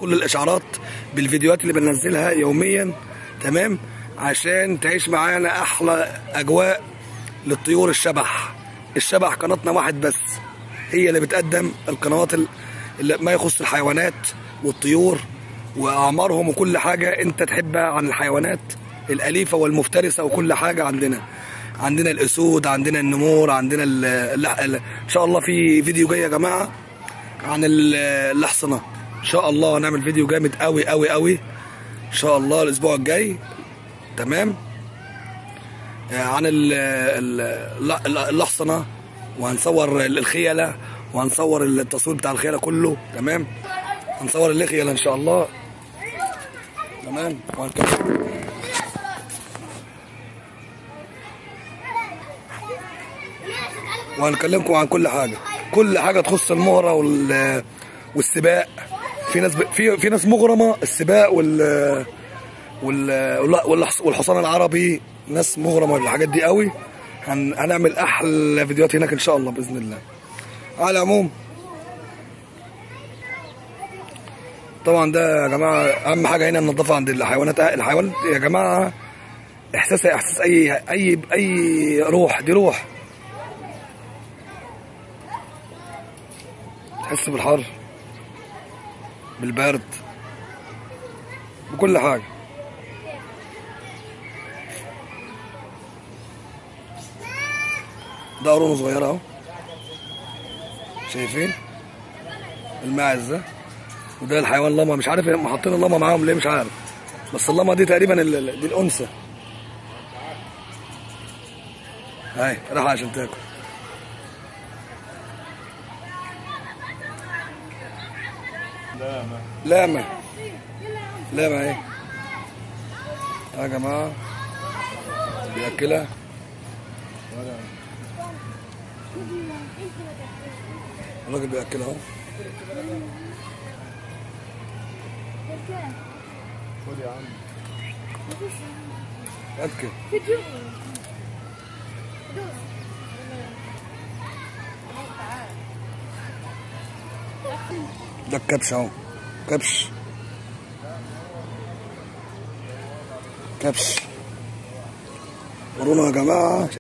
كل الاشعارات بالفيديوهات اللي بننزلها يوميا، تمام، عشان تعيش معانا احلى اجواء للطيور. الشبح قناتنا واحد بس، هي اللي بتقدم القنوات اللي ما يخص الحيوانات والطيور واعمارهم وكل حاجه انت تحبها عن الحيوانات الاليفه والمفترسه وكل حاجه. عندنا الاسود، عندنا النمور، عندنا ان شاء الله في فيديو جاي يا جماعه عن الاحصنه. ان شاء الله هنعمل فيديو جامد قوي قوي قوي ان شاء الله الاسبوع الجاي، تمام، عن الاحصنه، وهنصور الخيله، وهنصور التصوير بتاع الخيله كله، تمام، هنصور الخيله ان شاء الله، تمام، وهنكلمكم عن كل حاجه تخص المهره والسباق. في ناس مغرمه السباق والحصان العربي، ناس مغرمه بالحاجات دي قوي. هنعمل احلى فيديوهات هناك ان شاء الله باذن الله. على العموم طبعا ده يا جماعه اهم حاجه هنا النظافه عند الحيوانات يا جماعه. احساس اي روح، دي روح، تحس بالحر، بالبرد، بكل حاجه. ده قرونه صغيره اهو، شايفين الماعز ده، وده الحيوان لاما. مش عارف هم حاطين اللاما معاهم ليه، مش عارف، بس اللاما دي تقريبا دي الانثى اهي راح عشان تاكل. لاما اهي يا جماعه بياكلها. الراجل بياكلها اهو. خد يا عم اكل. ده الكبش اهو، كبش قرونه يا جماعه.